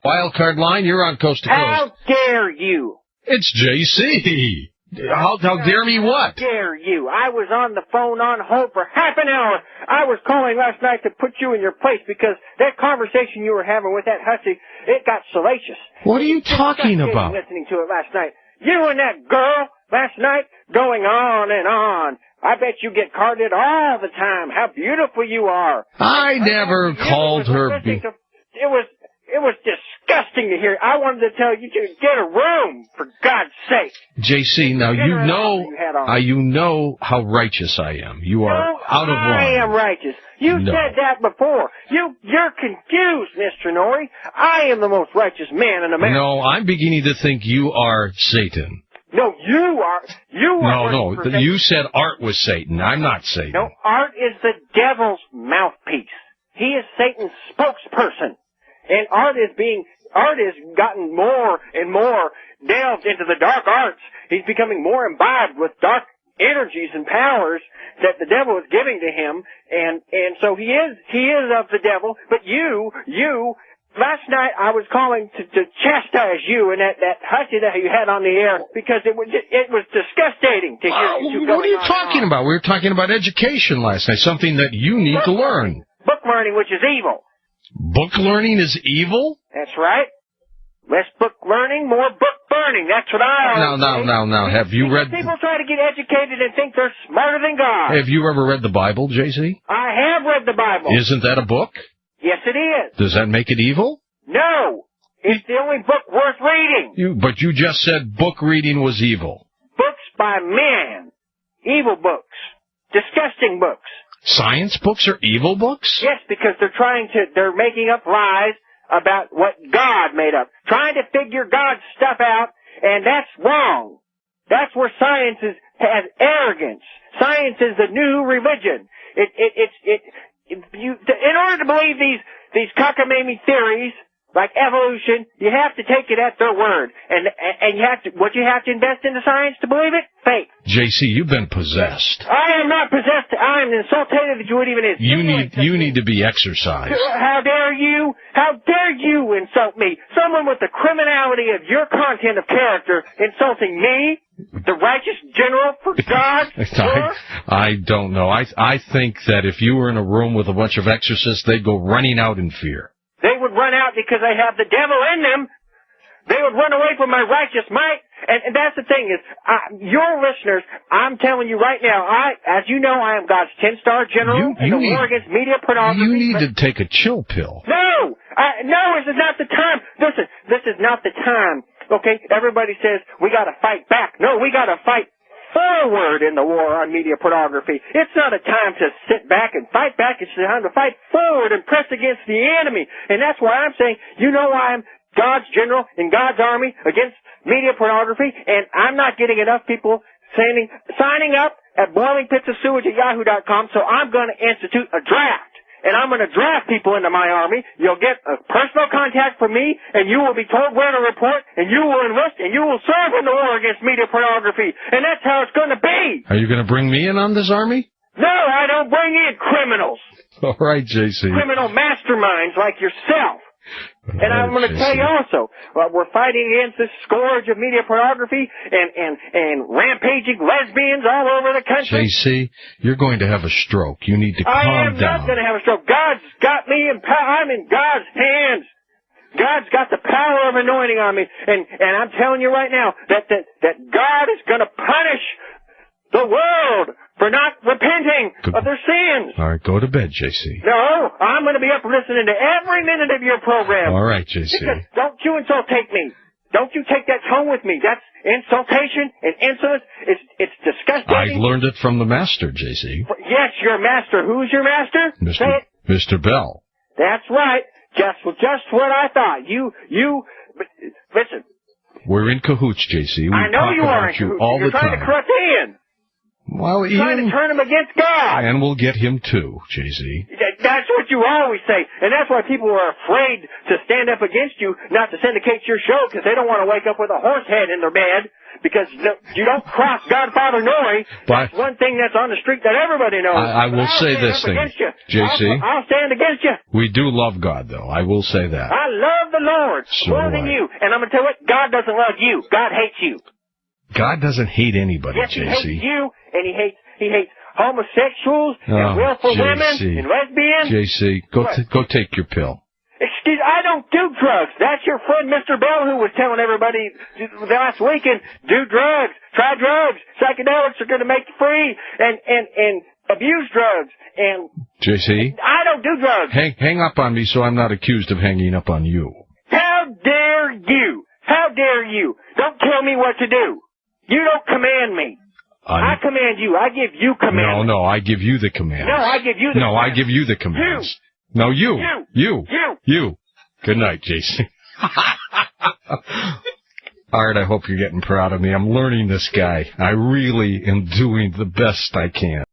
Wild card line, you're on Coast to Coast. How dare you? It's JC. How dare me what? How dare you? I was on the phone on hold for half an hour. I was calling last night to put you in your place because that conversation you were having with that hussy, it got salacious. What are you talking about? Listening to it last night. You and that girl last night going on and on. I bet you get carded all the time. How beautiful you are. I never called her. It was disgusting to hear. I wanted to tell you to get a room, for God's sake. JC, now you know how righteous I am. You are out of line. I am righteous. You said that before. You're confused, Mr. Noory. I am the most righteous man in America. No, I'm beginning to think you are Satan. No, you are. No. You said Art was Satan. I'm not Satan. No, Art is the devil's mouthpiece. He is Satan's spokesperson. And Art has gotten more and more delved into the dark arts. He's becoming more imbibed with dark energies and powers that the devil is giving to him. And so he is of the devil. But you, last night I was calling to chastise you and that hussy that you had on the air because it was disgusting to hear you two going on. What are you talking about? We were talking about education last night, something that you need to learn. Book learning, which is evil. Book learning is evil? That's right. Less book learning, more book burning. That's what I always say. Now, have you read... People try to get educated and think they're smarter than God. Have you ever read the Bible, JC? I have read the Bible. Isn't that a book? Yes, it is. Does that make it evil? No. It's the only book worth reading. But you just said book reading was evil. Books by men. Evil books. Disgusting books. Science books are evil books? Yes, because they're making up lies about what God made up. Trying to figure God's stuff out, and that's wrong. That's where science has arrogance. Science is the new religion. In order to believe these cockamamie theories, like evolution, you have to take it at their word. And you have to invest into science to believe it? Faith. JC, you've been possessed. I am not possessed. I am insulted that you would even insinuate. You need to be exercised. How dare you? How dare you insult me? Someone with the criminality of your content of character insulting me? The righteous general for God? I don't know. I think that if you were in a room with a bunch of exorcists, they'd go running out in fear. They would run out because they have the devil in them. They would run away from my righteous might. And that's the thing is, your listeners, I'm telling you right now, as you know, I am God's 10-star general in the war against media pornography. You need to take a chill pill. No, this is not the time. Listen, this is not the time. Okay, everybody says we got to fight back. No, we got to fight forward in the war on media pornography. It's not a time to sit back and fight back. It's a time to fight forward and press against the enemy. And that's why I'm saying, you know, I'm God's general in God's army against media pornography, and I'm not getting enough people signing up at boilingpitsofsewage@yahoo.com, so I'm going to institute a draft. And I'm going to draft people into my army. You'll get a personal contact from me, and you will be told where to report, and you will enlist, and you will serve in the war against media pornography. And that's how it's going to be. Are you going to bring me in on this army? No, I don't bring in criminals. All right, JC. Criminal masterminds like yourself. And I'm going to tell you also, we're fighting against this scourge of media pornography and rampaging lesbians all over the country. JC, you're going to have a stroke. You need to calm down. I am not going to have a stroke. God's got me in power. I'm in God's hands. God's got the power of anointing on me. And I'm telling you right now that God is going to punish the world for not repenting of their sins. All right, go to bed, JC. No, I'm going to be up listening to every minute of your program. All right, JC. Because don't you insultate me. Don't you take that tone with me. That's insultation and insolence. It's disgusting. I learned it from the master, JC. Yes, your master. Who's your master? Say it. Mr. Bell. That's right. Just what I thought. Listen. We're in cahoots, JC. I know you are in cahoots. You're trying to corrupt Ian. Well, Ian... trying to turn him against God. And we'll get him too, JC. That's what you always say. And that's why people are afraid to stand up against you, not to syndicate your show, because they don't want to wake up with a horse head in their bed. because you don't cross Godfather Noory. But that's one thing that's on the street that everybody knows. I will say this thing, JC. I'll stand against you. We do love God, though. I will say that. I love the Lord more than you. And I'm going to tell you what, God doesn't love you. God hates you. God doesn't hate anybody, yes, JC. He hates you, and he hates homosexuals and willful women and lesbians. JC, go take your pill. Excuse, I don't do drugs. That's your friend Mr. Bell who was telling everybody last weekend, do drugs, try drugs. Psychedelics are going to make you free, and abuse drugs. And JC, I don't do drugs. Hang up on me so I'm not accused of hanging up on you. How dare you? How dare you? Don't tell me what to do. You don't command me. I command you. I give you commands. No, I give you the commands. No, I give you the commands. No, I give you the commands. No, you. Good night, JC. Art, I hope you're getting proud of me. I'm learning this guy. I really am doing the best I can.